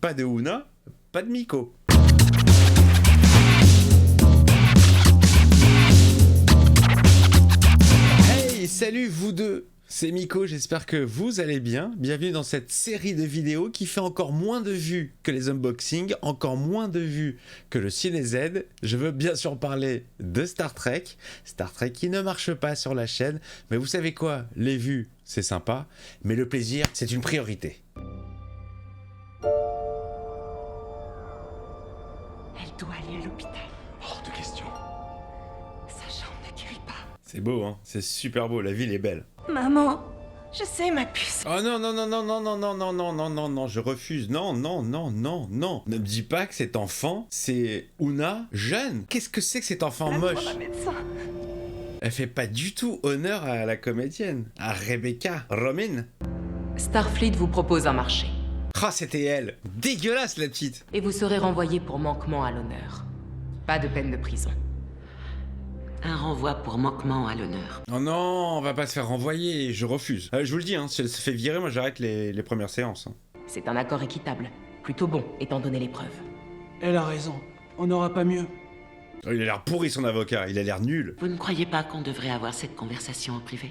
pas de Una, pas de Miko. Hey, salut vous deux! C'est Miko, j'espère que vous allez bien. Bienvenue dans cette série de vidéos qui fait encore moins de vues que les unboxings, encore moins de vues que le Ciné Z. Je veux bien sûr parler de Star Trek. Star Trek qui ne marche pas sur la chaîne. Mais vous savez quoi? Les vues, c'est sympa. Mais le plaisir, c'est une priorité. Elle doit aller à l'hôpital. Hors de question. Sa jambe ne guérit pas. C'est beau, hein? C'est super beau, la ville est belle. Maman, je sais ma puce. Oh non, non, non, non, non, non, non, non, non, non, non, non, je refuse. Non, non, non, non, non. Ne me dis pas que cet enfant, c'est Una jeune. Qu'est-ce que c'est que cet enfant moche? Un médecin. Elle fait pas du tout honneur à la comédienne, à Rebecca Romijn. Starfleet vous propose un marché. Ah, c'était elle. Dégueulasse, la petite. Et vous serez renvoyé pour manquement à l'honneur. Pas de peine de prison. Un renvoi pour manquement à l'honneur. Oh non, on va pas se faire renvoyer, je refuse. Je vous le dis, hein, si elle se fait virer, moi j'arrête les premières séances. Hein. C'est un accord équitable. Plutôt bon, étant donné les preuves. Elle a raison. On n'aura pas mieux. Oh, il a l'air pourri son avocat, il a l'air nul. Vous ne croyez pas qu'on devrait avoir cette conversation en privé?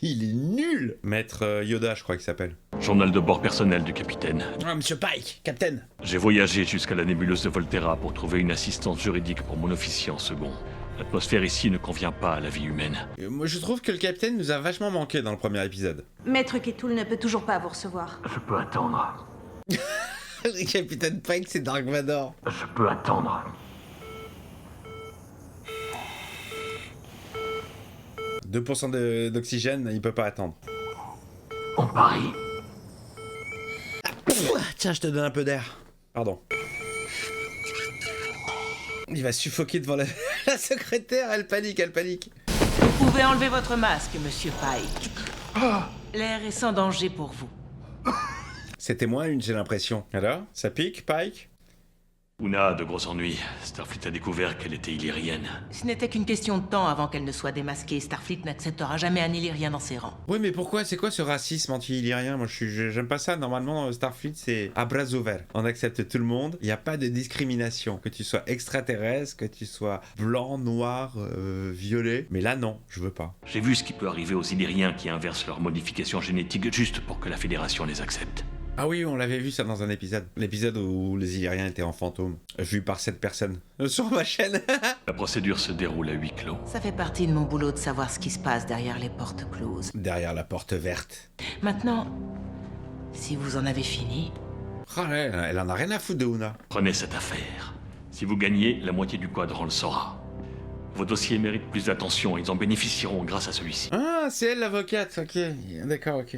Il est nul. Maître Yoda, je crois qu'il s'appelle. Journal de bord personnel du capitaine. Ah, Monsieur Pike, capitaine. J'ai voyagé jusqu'à la nébuleuse de Volterra pour trouver une assistance juridique pour mon officier en second. L'atmosphère ici ne convient pas à la vie humaine. Moi je trouve que le capitaine nous a vachement manqué dans le premier épisode. Maître Ketoul ne peut toujours pas vous recevoir. Je peux attendre. Le capitaine Pike, c'est Dark Vador. Je peux attendre. « 2% d'oxygène, il peut pas attendre. On parie. Tiens, je te donne un peu d'air. Pardon. Il va suffoquer devant la, la secrétaire, elle panique, elle panique. Vous pouvez enlever votre masque, monsieur Pike. L'air est sans danger pour vous. C'était moi une, j'ai l'impression. Alors, ça pique, Pike? Una a de gros ennuis. Starfleet a découvert qu'elle était illyrienne. Ce n'était qu'une question de temps avant qu'elle ne soit démasquée. Starfleet n'acceptera jamais un Illyrien dans ses rangs. Oui, mais pourquoi? C'est quoi ce racisme anti-illyrien? Moi, j'aime pas ça. Normalement, Starfleet, c'est à bras ouverts. On accepte tout le monde. Il n'y a pas de discrimination. Que tu sois extraterrestre, que tu sois blanc, noir, violet. Mais là, non, je veux pas. J'ai vu ce qui peut arriver aux Illyriens qui inversent leur modification génétique juste pour que la Fédération les accepte. Ah oui, on l'avait vu ça dans un épisode. L'épisode où les Illyriens étaient en fantôme. Vu par cette personne. Sur ma chaîne. La procédure se déroule à huis clos. Ça fait partie de mon boulot de savoir ce qui se passe derrière les portes closes. Derrière la porte verte. Maintenant, si vous en avez fini, Ah, elle en a rien à foutre de Una. Prenez cette affaire. Si vous gagnez, la moitié du quadrant le saura. Vos dossiers méritent plus d'attention, ils en bénéficieront grâce à celui-ci. Ah, c'est elle l'avocate, ok. D'accord, ok.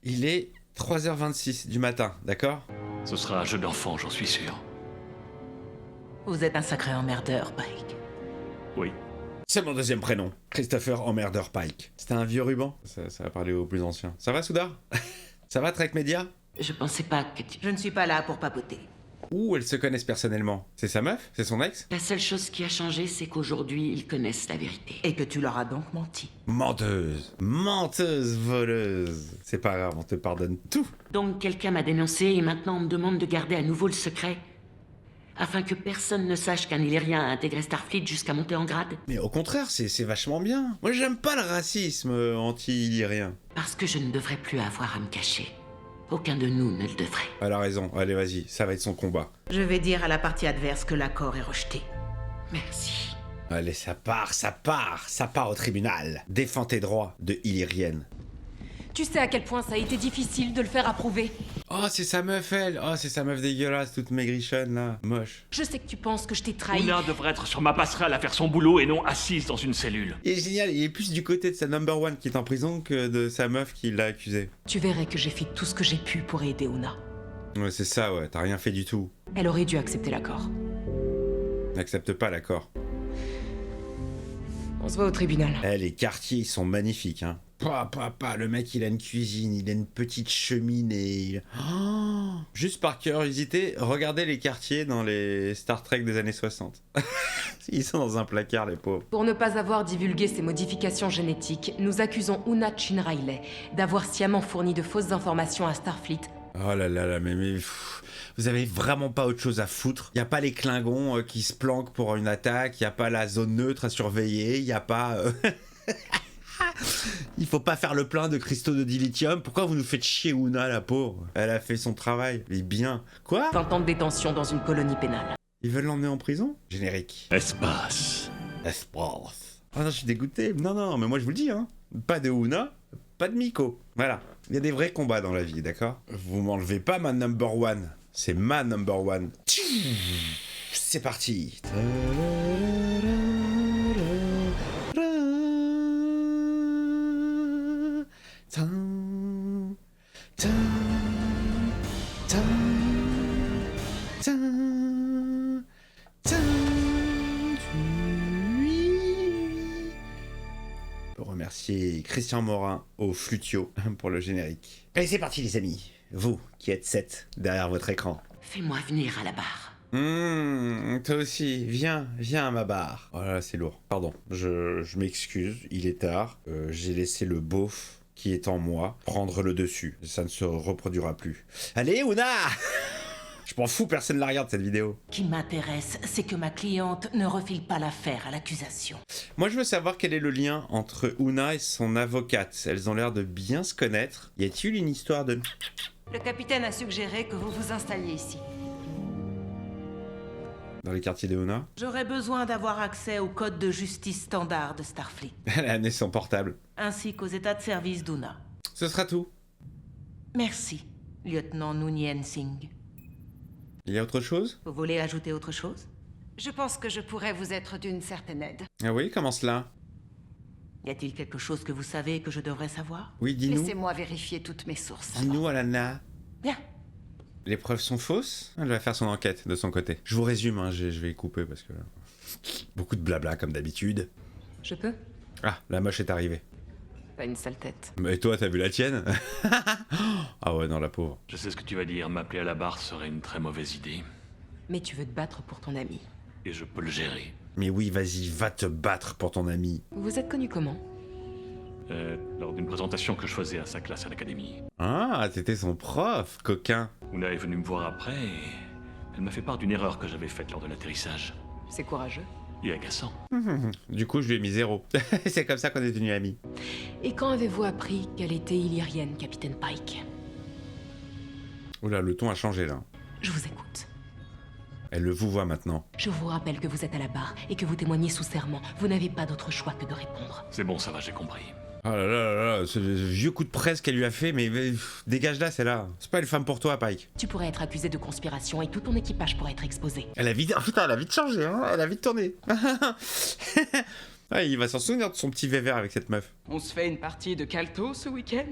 Il est 3h26 du matin, d'accord? Ce sera un jeu d'enfant, j'en suis sûr. vous êtes un sacré emmerdeur, Pike. Oui. C'est mon deuxième prénom, Christopher Emmerder Pike. C'était un vieux ruban? Ça va parler aux plus anciens. Ça va, Souda? Ça va, Trek Media? Je pensais pas que tu... Je ne suis pas là pour papoter. Ouh, elles se connaissent personnellement. C'est sa meuf? C'est son ex? La seule chose qui a changé, c'est qu'aujourd'hui, ils connaissent la vérité. Et que tu leur as donc menti. Menteuse. Menteuse, voleuse. C'est pas grave, on te pardonne tout. Donc quelqu'un m'a dénoncé et maintenant on me demande de garder à nouveau le secret afin que personne ne sache qu'un Illyrien a intégré Starfleet jusqu'à monter en grade. Mais au contraire, c'est vachement bien. Moi, j'aime pas le racisme anti-illyrien. Parce que je ne devrais plus avoir à me cacher. Aucun de nous ne le devrait. Elle a raison. Allez, vas-y, ça va être son combat. Je vais dire à la partie adverse que l'accord est rejeté. Merci. Allez, ça part au tribunal. Défends tes droits de illyrienne. Tu sais à quel point ça a été difficile de le faire approuver. Oh, c'est sa meuf, elle. Oh, c'est sa meuf dégueulasse, toute maigrichonne, là. Moche. Je sais que tu penses que je t'ai trahi. Una devrait être sur ma passerelle à faire son boulot et non assise dans une cellule. Il est génial, il est plus du côté de sa number one qui est en prison que de sa meuf qui l'a accusé. Tu verrais que j'ai fait tout ce que j'ai pu pour aider Una. Ouais, c'est ça, ouais, t'as rien fait du tout. Elle aurait dû accepter l'accord. N'accepte pas l'accord. On se voit au tribunal. Eh, les quartiers, ils sont magnifiques, hein. Le mec, il a une cuisine, il a une petite cheminée. Oh, juste par curiosité, regardez les quartiers dans les Star Trek des années 60. Ils sont dans un placard, les pauvres. Pour ne pas avoir divulgué ces modifications génétiques, nous accusons Una Chin Riley d'avoir sciemment fourni de fausses informations à Starfleet. Oh là là là, mais pff, vous avez vraiment pas autre chose à foutre. Y a pas les Klingons qui se planquent pour une attaque, y a pas la zone neutre à surveiller, y a pas... Il faut pas faire le plein de cristaux de dilithium. Pourquoi vous nous faites chier Una, la pauvre? Elle a fait son travail. Mais bien. Quoi? 20 ans de détention dans une colonie pénale. Ils veulent l'emmener en prison? Générique. Espace. Espace. Oh non, je suis dégoûté. Non, mais moi je vous le dis, hein. Pas de Una, pas de Miko. Voilà. Il y a des vrais combats dans la vie, d'accord? Vous m'enlevez pas ma number one. C'est ma number one. C'est parti. On peut remercier Christian Morin au flutio pour le générique. Allez, c'est parti les amis. Vous qui êtes 7 derrière votre écran. Fais-moi venir à la barre. Toi aussi, viens à ma barre. Oh là, c'est lourd. Pardon, je m'excuse, il est tard. J'ai laissé le beauf qui est en moi prendre le dessus. Ça ne se reproduira plus. Allez, Una! Je m'en fous, personne ne la regarde cette vidéo. Ce qui m'intéresse, c'est que ma cliente ne refile pas l'affaire à l'accusation. Moi, je veux savoir quel est le lien entre Una et son avocate. Elles ont l'air de bien se connaître. Y a-t-il une histoire de... Le capitaine a suggéré que vous vous installiez ici. Dans les quartiers de Una? J'aurais besoin d'avoir accès au code de justice standard de Starfleet, Elle a amené son portable. ainsi qu'aux états de service d'Una. Ce sera tout. Merci, lieutenant Noonien Singh. Il y a autre chose? Vous voulez ajouter autre chose? Je pense que je pourrais vous être d'une certaine aide. Ah oui, comment cela? Y a-t-il quelque chose que vous savez que je devrais savoir? Oui, dis-nous. Laissez-moi vérifier toutes mes sources. Dis-nous, Alana. Bien. Les preuves sont fausses? Elle va faire son enquête de son côté. Je vous résume, hein, je vais couper parce que... Beaucoup de blabla comme d'habitude. Je peux? Ah, la moche est arrivée. T'as une sale tête. Mais toi, t'as vu la tienne? Ah ouais, non, la pauvre. Je sais ce que tu vas dire, m'appeler à la barre serait une très mauvaise idée. Mais tu veux te battre pour ton ami. Et je peux le gérer. Mais oui, vas-y, va te battre pour ton ami. Vous êtes connu comment? Lors d'une présentation que je faisais à sa classe à l'académie. Ah, t'étais son prof, coquin. Una est venue me voir après et elle m'a fait part d'une erreur que j'avais faite lors de l'atterrissage. C'est courageux. Et agaçant. Du coup, je lui ai mis 0. C'est comme ça qu'on est devenus amis. Et quand avez-vous appris qu'elle était illyrienne, capitaine Pike? Oula, le ton a changé là. Je vous écoute. Elle le vous voit maintenant. Je vous rappelle que vous êtes à la barre et que vous témoignez sous serment. Vous n'avez pas d'autre choix que de répondre. C'est bon, ça va, j'ai compris. Oh là là là là, ce vieux coup de presse qu'elle lui a fait, mais dégage là, c'est là. C'est pas une femme pour toi, Pike. Tu pourrais être accusé de conspiration et tout ton équipage pourrait être exposé. Elle a vite... Putain, elle a vite changé, hein. Elle a vite tourné. Ouais, il va s'en souvenir de son petit vévère avec cette meuf. On se fait une partie de calto ce week-end?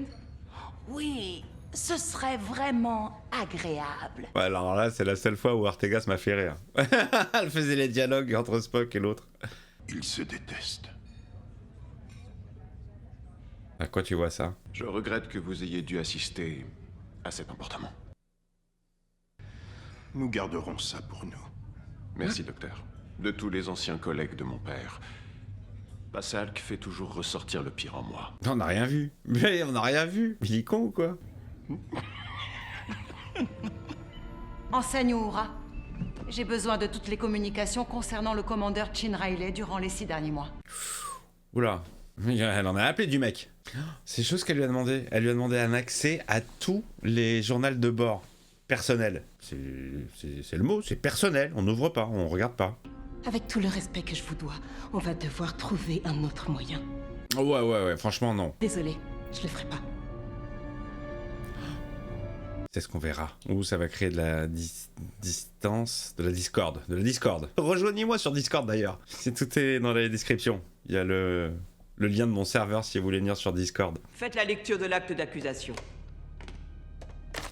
Oui, ce serait vraiment agréable. Ouais, alors là, c'est la seule fois où Ortegas m'a fait rire. Elle faisait les dialogues entre Spock et l'autre. Ils se détestent. À quoi tu vois ça? Je regrette que vous ayez dû assister à cet emportement. Nous garderons ça pour nous. Merci, docteur. De tous les anciens collègues de mon père, Passalk fait toujours ressortir le pire en moi. On n'a rien vu. Mais on n'a rien vu. Il est con ou quoi? Enseigne Uhura. J'ai besoin de toutes les communications concernant le commandeur Chin Riley durant les 6 derniers mois. Oula. Elle en a appelé du mec. C'est chose qu'elle lui a demandé. Elle lui a demandé un accès à tous les journaux de bord. Personnel. C'est le mot, c'est personnel. On n'ouvre pas, on regarde pas. Avec tout le respect que je vous dois, on va devoir trouver un autre moyen. Ouais, franchement non. Désolée, je le ferai pas. C'est ce qu'on verra. Ou ça va créer de la distance, de la discorde. Rejoignez-moi sur Discord d'ailleurs. Tout est dans la description. Il y a le lien de mon serveur si vous voulez venir sur Discord. Faites la lecture de l'acte d'accusation.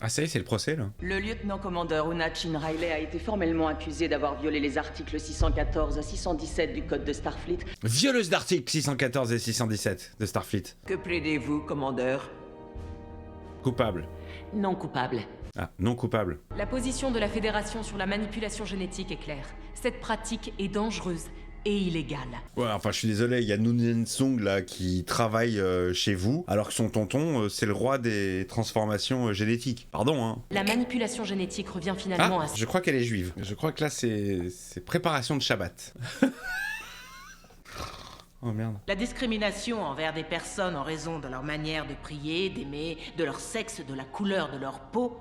Ah ça y est, c'est le procès là. Le lieutenant-commandeur Una Chin Riley a été formellement accusé d'avoir violé les articles 614 à 617 du code de Starfleet. Violeuse d'articles 614 et 617 de Starfleet. Que plaidez-vous, commandeur? Coupable. Non coupable. Ah, non coupable. La position de la Fédération sur la manipulation génétique est claire. Cette pratique est dangereuse et illégale. Ouais, enfin, je suis désolé, il y a Noonien Sung là qui travaille chez vous, alors que son tonton, c'est le roi des transformations génétiques. Pardon, hein. La manipulation génétique revient finalement Ah, à... je crois qu'elle est juive. Je crois que là, c'est préparation de Shabbat. Oh merde. La discrimination envers des personnes en raison de leur manière de prier, d'aimer, de leur sexe, de la couleur de leur peau,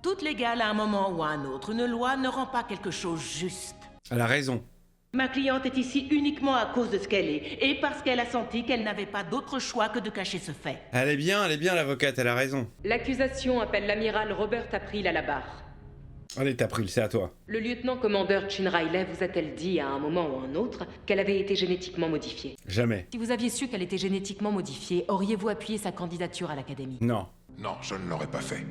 toute légale à un moment ou à un autre, une loi ne rend pas quelque chose juste. Elle a raison. Ma cliente est ici uniquement à cause de ce qu'elle est, et parce qu'elle a senti qu'elle n'avait pas d'autre choix que de cacher ce fait. Elle est bien l'avocate, elle a raison. L'accusation appelle l'amiral Robert April à la barre. Allez, April, c'est à toi. Le lieutenant-commandeur Chin Riley vous a-t-elle dit à un moment ou un autre qu'elle avait été génétiquement modifiée? Jamais. Si vous aviez su qu'elle était génétiquement modifiée, auriez-vous appuyé sa candidature à l'Académie? Non. Non, je ne l'aurais pas fait.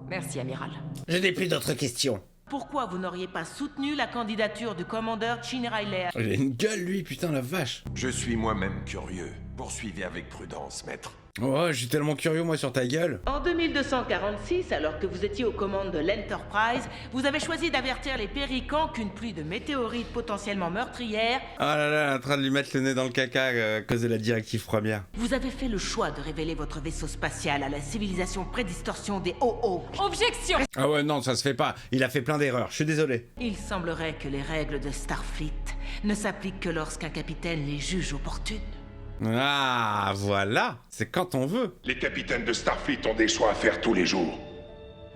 Merci, amiral. Je n'ai plus d'autres questions. Pourquoi vous n'auriez pas soutenu la candidature du commandeur Chin Riley? Il a une gueule, lui, putain, la vache. Je suis moi-même curieux. Poursuivez avec prudence, maître. Oh, je suis tellement curieux, moi, sur ta gueule. En 2246, alors que vous étiez aux commandes de l'Enterprise, vous avez choisi d'avertir les Péricans qu'une pluie de météorites potentiellement meurtrières... Ah là là, en train de lui mettre le nez dans le caca à cause de la directive première. Vous avez fait le choix de révéler votre vaisseau spatial à la civilisation prédistorsion des OO. Objection! Ah ouais, non, ça se fait pas. Il a fait plein d'erreurs, je suis désolé. Il semblerait que les règles de Starfleet ne s'appliquent que lorsqu'un capitaine les juge opportunes. Ah, voilà. C'est quand on veut. Les capitaines de Starfleet ont des choix à faire tous les jours.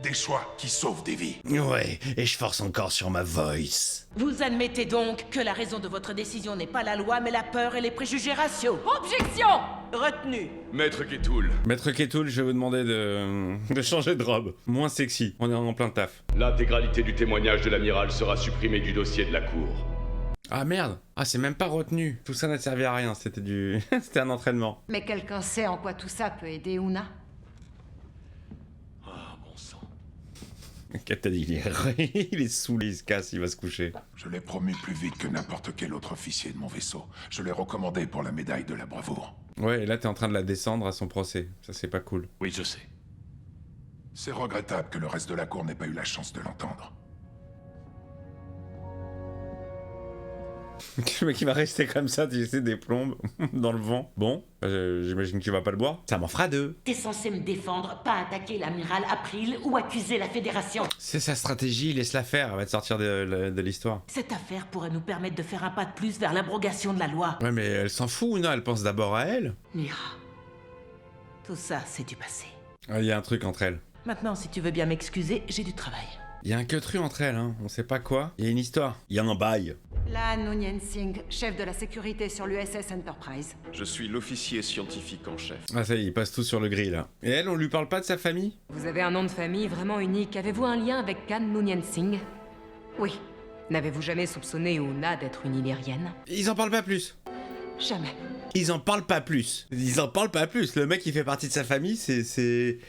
Des choix qui sauvent des vies. Ouais, et je force encore sur ma voice. Vous admettez donc que la raison de votre décision n'est pas la loi, mais la peur et les préjugés raciaux. Objection! Retenu. Maître Ketoul. Maître Ketoul, je vais vous demander de changer de robe. Moins sexy, on est en plein taf. L'intégralité du témoignage de l'amiral sera supprimée du dossier de la cour. Ah merde. Ah, c'est même pas retenu. Tout ça n'a servi à rien, c'était du... c'était un entraînement. Mais quelqu'un sait en quoi tout ça peut aider Una? Ah, bon sang. Qu'est-ce que t'as dit? Il est saoulé, il se casse, il va se coucher. Je l'ai promu plus vite que n'importe quel autre officier de mon vaisseau. Je l'ai recommandé pour la médaille de la bravoure. Ouais, et là t'es en train de la descendre à son procès. Ça, c'est pas cool. Oui, je sais. C'est regrettable que le reste de la cour n'ait pas eu la chance de l'entendre. Le mec, il va rester comme ça, tu sais, des plombes dans le vent. Bon, j'imagine qu'il va pas le boire. Ça m'en fera deux. T'es censé me défendre, pas attaquer l'amiral April ou accuser la Fédération. C'est sa stratégie, laisse-la faire, elle va te sortir de l'histoire. Cette affaire pourrait nous permettre de faire un pas de plus vers l'abrogation de la loi. Ouais, mais elle s'en fout, ou non? Elle pense d'abord à elle. Mira, tout ça, c'est du passé. Ah, il y a un truc entre elles. Maintenant, si tu veux bien m'excuser, j'ai du travail. Il y a un queutru entre elles, hein. On sait pas quoi. Il y a une histoire. Il y a un bail. Là, Noonien Singh, chef de la sécurité sur l'USS Enterprise. Je suis l'officier scientifique en chef. Ah ça y est, ils passent tous sur le gris, là. Et elle, on lui parle pas de sa famille? Vous avez un nom de famille vraiment unique. Avez-vous un lien avec Khan Noonien Singh? Oui, N'avez-vous jamais soupçonné Una d'être une Illyrienne? Ils en parlent pas plus. jamais. Ils en parlent pas plus. Ils en parlent pas plus. Le mec, il fait partie de sa famille, c'est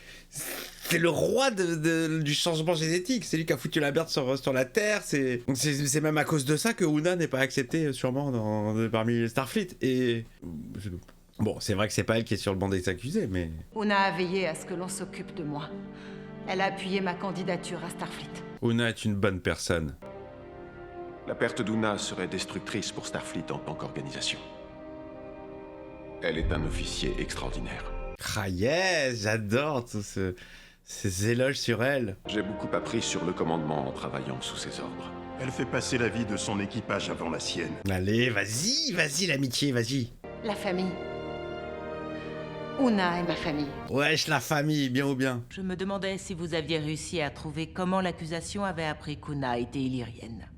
le roi du changement génétique. C'est lui qui a foutu la merde sur la Terre. C'est même à cause de ça que Una n'est pas acceptée sûrement parmi Starfleet. Et... Bon, c'est vrai que c'est pas elle qui est sur le banc des accusés, mais... Una a veillé à ce que l'on s'occupe de moi. Elle a appuyé ma candidature à Starfleet. Una est une bonne personne. La perte d'Una serait destructrice pour Starfleet en tant qu'organisation. Elle est un officier extraordinaire. Ah yes, j'adore tous ces éloges sur elle. J'ai beaucoup appris sur le commandement en travaillant sous ses ordres. Elle fait passer la vie de son équipage avant la sienne. Allez, vas-y, l'amitié, vas-y. La famille. Una est ma famille. Wesh, la famille, bien ou bien. Je me demandais si vous aviez réussi à trouver comment l'accusation avait appris qu'Una était illyrienne.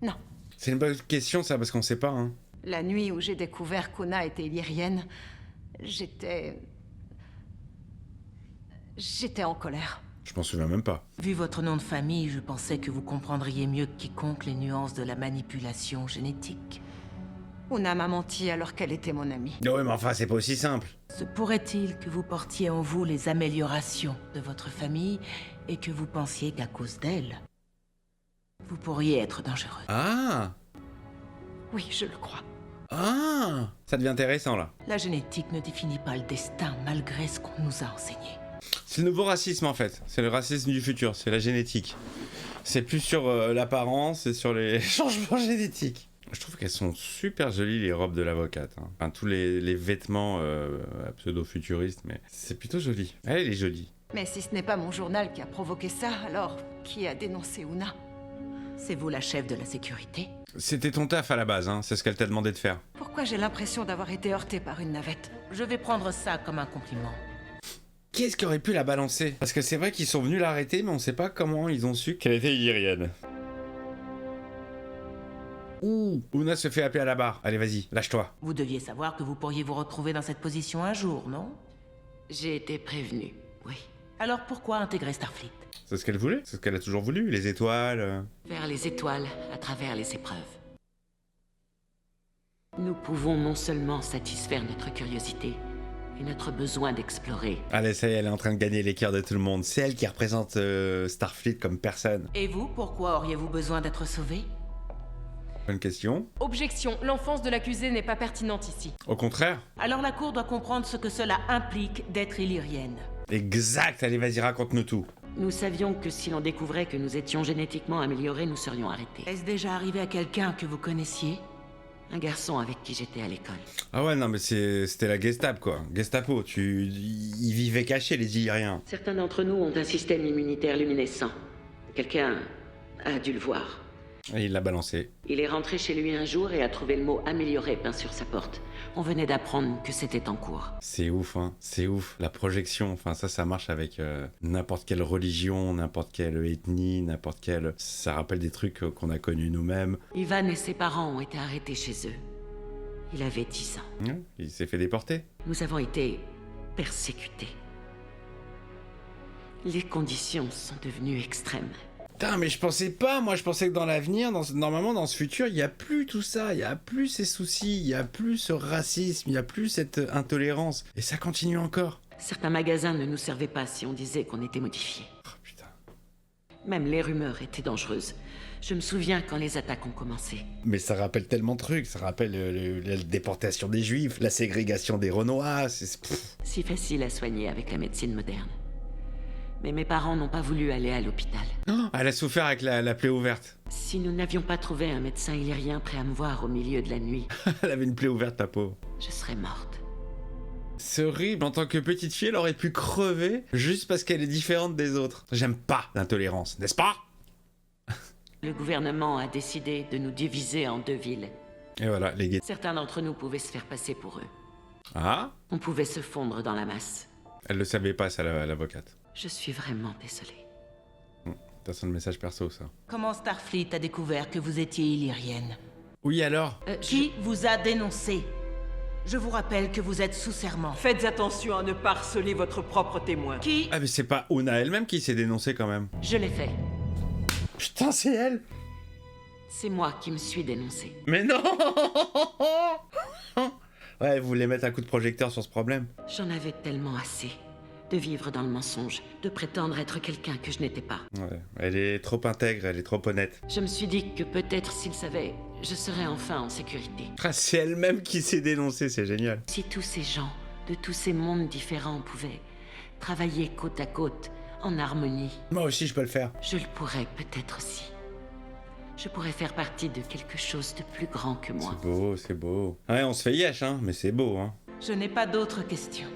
Non. C'est une bonne question, ça, parce qu'on sait pas, hein. La nuit où j'ai découvert qu'Una était illyrienne, j'étais en colère. Je m'en souviens même pas. Vu votre nom de famille, je pensais que vous comprendriez mieux que quiconque les nuances de la manipulation génétique. Una m'a menti alors qu'elle était mon amie. Ouais, mais enfin, c'est pas aussi simple. Se pourrait-il que vous portiez en vous les améliorations de votre famille et que vous pensiez qu'à cause d'elle, vous pourriez être dangereux? Ah! Oui, je le crois. Ah! Ça devient intéressant, là. La génétique ne définit pas le destin malgré ce qu'on nous a enseigné. C'est le nouveau racisme, en fait. C'est le racisme du futur, c'est la génétique. C'est plus sur l'apparence et sur les changements génétiques. Je trouve qu'elles sont super jolies, les robes de l'avocate. Hein. Enfin, tous les vêtements pseudo-futuristes, mais c'est plutôt joli. Elle est jolie. Mais si ce n'est pas mon journal qui a provoqué ça, alors qui a dénoncé Una? C'est vous la chef de la sécurité? C'était ton taf à la base, hein. C'est ce qu'elle t'a demandé de faire. Pourquoi j'ai l'impression d'avoir été heurtée par une navette? Je vais prendre ça comme un compliment. Qu'est-ce qui aurait pu la balancer? Parce que c'est vrai qu'ils sont venus l'arrêter, mais on sait pas comment ils ont su qu'elle était illyrienne. Ouh, Una se fait appeler à la barre. Allez, vas-y, lâche-toi. Vous deviez savoir que vous pourriez vous retrouver dans cette position un jour, non? J'ai été prévenue, oui. Alors pourquoi intégrer Starfleet? C'est ce qu'elle voulait, c'est ce qu'elle a toujours voulu, les étoiles. Vers les étoiles, à travers les épreuves. Nous pouvons non seulement satisfaire notre curiosité et notre besoin d'explorer. Allez, ça y est, elle est en train de gagner les cœurs de tout le monde. C'est elle qui représente Starfleet comme personne. Et vous, pourquoi auriez-vous besoin d'être sauvé? Bonne question. Objection, l'enfance de l'accusé n'est pas pertinente ici. Au contraire. Alors la Cour doit comprendre ce que cela implique d'être illyrienne. Exact, allez, vas-y, raconte-nous tout. Nous savions que si l'on découvrait que nous étions génétiquement améliorés, nous serions arrêtés. Est-ce déjà arrivé à quelqu'un que vous connaissiez? Un garçon avec qui j'étais à l'école. Ah ouais, non, mais c'était la Gestapo, quoi. Gestapo, ils vivaient cachés, les Illyriens. Certains d'entre nous ont un système immunitaire luminescent. Quelqu'un a dû le voir. Et il l'a balancé. Il est rentré chez lui un jour et a trouvé le mot amélioré peint sur sa porte. On venait d'apprendre que c'était en cours. C'est ouf, hein. C'est ouf. La projection, enfin ça marche avec n'importe quelle religion, n'importe quelle ethnie, n'importe quelle... Ça rappelle des trucs qu'on a connus nous-mêmes. Ivan et ses parents ont été arrêtés chez eux. Il avait 10 ans. Ouais, il s'est fait déporter. Nous avons été persécutés. Les conditions sont devenues extrêmes. Putain, mais je pensais que dans l'avenir, normalement dans ce futur, il n'y a plus tout ça, il n'y a plus ces soucis, il n'y a plus ce racisme, il n'y a plus cette intolérance. Et ça continue encore. Certains magasins ne nous servaient pas si on disait qu'on était modifiés. Oh putain. Même les rumeurs étaient dangereuses. Je me souviens quand les attaques ont commencé. Mais ça rappelle tellement de trucs, ça rappelle la déportation des Juifs, la ségrégation des Renois, Si facile à soigner avec la médecine moderne. Mais mes parents n'ont pas voulu aller à l'hôpital. Oh, elle a souffert avec la plaie ouverte. Si nous n'avions pas trouvé un médecin illyrien prêt à me voir au milieu de la nuit... Elle avait une plaie ouverte, la pauvre. Je serais morte. C'est horrible, en tant que petite fille, elle aurait pu crever juste parce qu'elle est différente des autres. J'aime pas l'intolérance, n'est-ce pas? Le gouvernement a décidé de nous diviser en 2 villes. Et voilà, les gays. Certains d'entre nous pouvaient se faire passer pour eux. Ah? On pouvait se fondre dans la masse. Elle le savait pas, ça, l'avocate. Je suis vraiment désolée. T'as son message perso, ça. Comment Starfleet a découvert que vous étiez illyrienne? Oui, alors? Qui vous a dénoncé? Je vous rappelle que vous êtes sous serment. Faites attention à ne pas harceler votre propre témoin. Qui? Ah, mais c'est pas Una elle-même qui s'est dénoncée, quand même. Je l'ai fait. Putain, c'est elle! C'est moi qui me suis dénoncée. Mais non! Ouais, elle voulait mettre un coup de projecteur sur ce problème. J'en avais tellement assez. De vivre dans le mensonge, de prétendre être quelqu'un que je n'étais pas. Ouais, elle est trop intègre, elle est trop honnête. Je me suis dit que peut-être s'il savait, je serais enfin en sécurité. Ah, c'est elle-même qui s'est dénoncée, c'est génial. Si tous ces gens, de tous ces mondes différents pouvaient travailler côte à côte, en harmonie... Moi aussi, je peux le faire. Je le pourrais peut-être aussi. Je pourrais faire partie de quelque chose de plus grand que moi. C'est beau, c'est beau. Ouais, on se fait yesh, hein, mais c'est beau, hein. Je n'ai pas d'autres questions.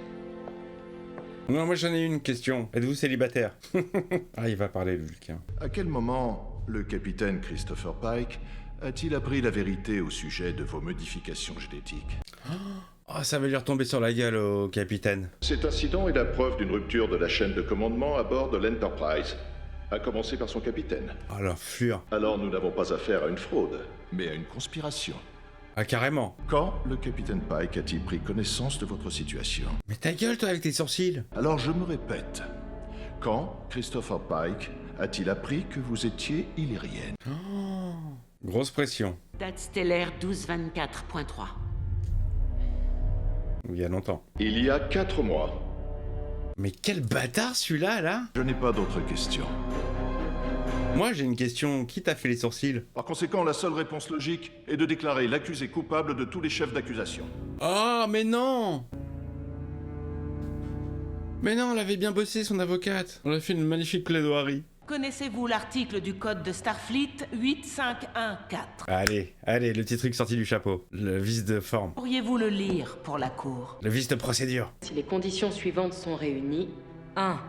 Non, moi j'en ai une question. Êtes-vous célibataire? Ah, il va parler, le Vulcain. À quel moment le capitaine Christopher Pike a-t-il appris la vérité au sujet de vos modifications génétiques? Oh, ça va lui retomber sur la gueule au capitaine. Cet incident est la preuve d'une rupture de la chaîne de commandement à bord de l'Enterprise, à commencer par son capitaine. Oh, l'enflure. Alors nous n'avons pas affaire à une fraude, mais à une conspiration. Ah, carrément. Quand le capitaine Pike a-t-il pris connaissance de votre situation? Mais ta gueule, toi, avec tes sourcils. Alors je me répète. Quand Christopher Pike a-t-il appris que vous étiez illyrienne? Oh, Grosse pression. Date stellaire 1224.3. Il y a longtemps. Il y a 4 mois. Mais quel bâtard celui-là, là. Je n'ai pas d'autres questions. Moi, j'ai une question. Qui t'a fait les sourcils? Par conséquent, la seule réponse logique est de déclarer l'accusé coupable de tous les chefs d'accusation. Oh, mais non! Mais non, elle avait bien bossé, son avocate. On a fait une magnifique plaidoirie. Connaissez-vous l'article du code de Starfleet 8514? Allez, le petit truc sorti du chapeau. Le vice de forme. Pourriez-vous le lire pour la cour? Le vice de procédure. Si les conditions suivantes sont réunies, 1.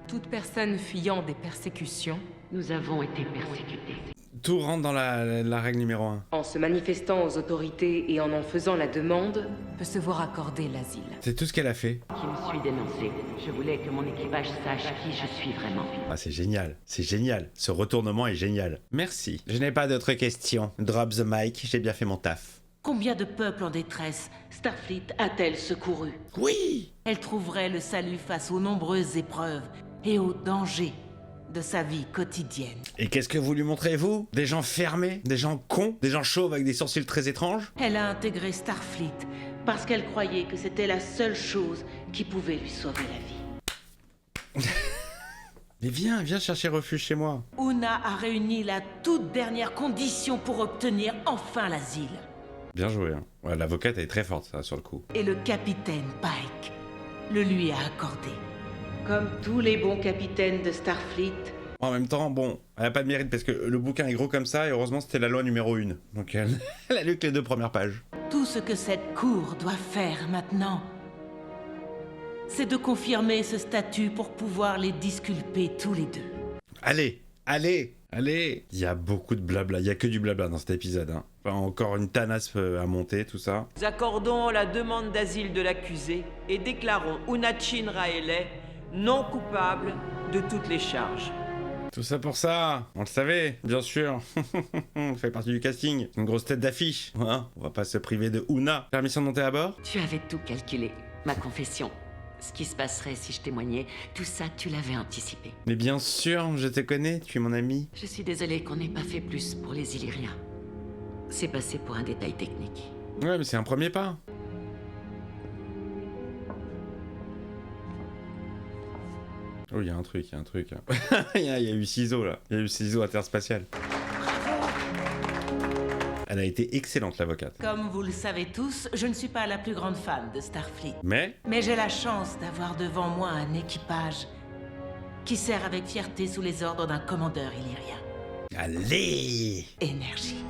Toute personne fuyant des persécutions. Nous avons été persécutés. Tout rentre dans la règle numéro 1. En se manifestant aux autorités et en faisant la demande, peut se voir accorder l'asile. C'est tout ce qu'elle a fait. Qui me suis dénoncé. Je voulais que mon équipage sache qui je suis vraiment. Ah, c'est génial. C'est génial. Ce retournement est génial. Merci. Je n'ai pas d'autres questions. Drop the mic, j'ai bien fait mon taf. Combien de peuples en détresse Starfleet a-t-elle secouru? Oui! Elle trouverait le salut face aux nombreuses épreuves et aux dangers de sa vie quotidienne. Et qu'est-ce que vous lui montrez, vous? Des gens fermés? Des gens cons? Des gens chauves avec des sourcils très étranges? Elle a intégré Starfleet parce qu'elle croyait que c'était la seule chose qui pouvait lui sauver la vie. Mais viens chercher refuge chez moi. Una a réuni la toute dernière condition pour obtenir enfin l'asile. Bien joué, hein. Ouais, l'avocate elle est très forte, ça, sur le coup. Et le capitaine Pike le lui a accordé. Comme tous les bons capitaines de Starfleet. En même temps, bon, elle a pas de mérite parce que le bouquin est gros comme ça et heureusement c'était la loi numéro 1. Donc elle a lu que les 2 premières pages. Tout ce que cette cour doit faire maintenant, c'est de confirmer ce statut pour pouvoir les disculper tous les deux. Allez. Il y a beaucoup de blabla, il y a que du blabla dans cet épisode. Hein. Enfin, encore une tanasse à monter, tout ça. Nous accordons la demande d'asile de l'accusé et déclarons Una Chin-Railly non coupable de toutes les charges. Tout ça pour ça, on le savait, bien sûr. On fait partie du casting, une grosse tête d'affiche. Hein, on va pas se priver de Una. Permission de monter à bord? Tu avais tout calculé. Ma confession. Ce qui se passerait si je témoignais, tout ça, tu l'avais anticipé. Mais bien sûr, je te connais, tu es mon ami. Je suis désolé qu'on n'ait pas fait plus pour les Illyriens. C'est passé pour un détail technique. Ouais, mais c'est un premier pas. Oh, il y a un truc. Il y a eu ciseaux, là. Il y a eu ciseaux interspatial. Elle a été excellente, l'avocate. Comme vous le savez tous, je ne suis pas la plus grande fan de Starfleet. Mais j'ai la chance d'avoir devant moi un équipage qui sert avec fierté sous les ordres d'un commandeur illyrien. Allez! Énergie.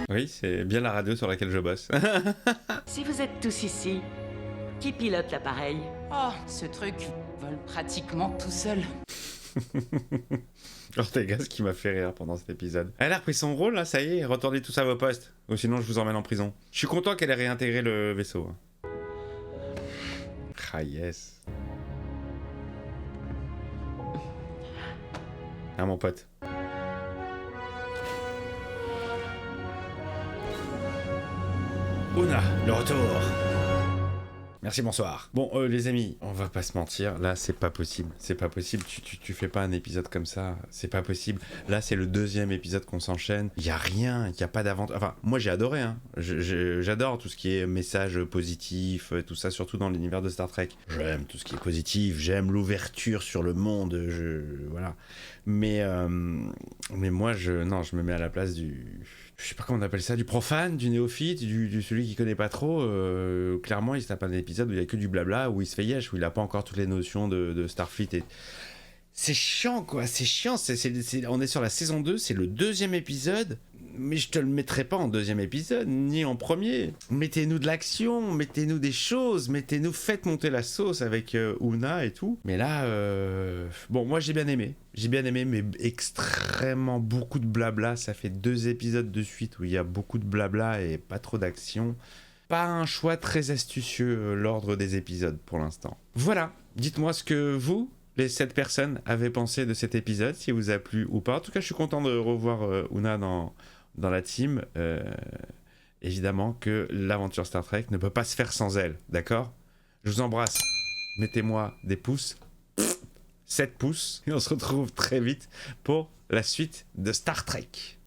Oui, c'est bien la radio sur laquelle je bosse. Si vous êtes tous ici, qui pilote l'appareil? Oh, ce truc vole pratiquement tout seul. Ortega, ce qui m'a fait rire pendant cet épisode. Elle a repris son rôle, là, ça y est, retournez tous à vos postes. Ou sinon, je vous emmène en prison. Je suis content qu'elle ait réintégré le vaisseau. Ah, yes. Ah, mon pote. Una, le retour. Merci, bonsoir. Bon, les amis, on va pas se mentir, là, c'est pas possible. C'est pas possible, tu fais pas un épisode comme ça, c'est pas possible. Là, c'est le 2e épisode qu'on s'enchaîne. Il y a rien, il y a pas d'aventure. Enfin, moi, j'ai adoré, hein. J'adore tout ce qui est message positif, tout ça, surtout dans l'univers de Star Trek. J'aime tout ce qui est positif, j'aime l'ouverture sur le monde, voilà. Mais moi, je me mets à la place je sais pas comment on appelle ça, du profane, du néophyte, du celui qui connaît pas trop. Clairement, il se tape un épisode où il y a que du blabla, où il se fait yesh, où il a pas encore toutes les notions de Starfleet. Et c'est chiant, quoi, c'est chiant. On est sur la saison 2, c'est le 2e épisode, mais je te le mettrai pas en 2e épisode, ni en premier. Mettez-nous de l'action, mettez-nous des choses, faites monter la sauce avec Una et tout. Mais là, bon, moi j'ai bien aimé, mais extrêmement beaucoup de blabla. Ça fait 2 épisodes de suite où il y a beaucoup de blabla et pas trop d'action. Pas un choix très astucieux, l'ordre des épisodes pour l'instant. Voilà, dites-moi ce que vous, les 7 personnes, avaient pensé de cet épisode, si vous a plu ou pas. En tout cas, je suis content de revoir Una dans la team. Évidemment que l'aventure Star Trek ne peut pas se faire sans elle, d'accord? Je vous embrasse. Mettez-moi des pouces. 7 pouces. Et on se retrouve très vite pour la suite de Star Trek.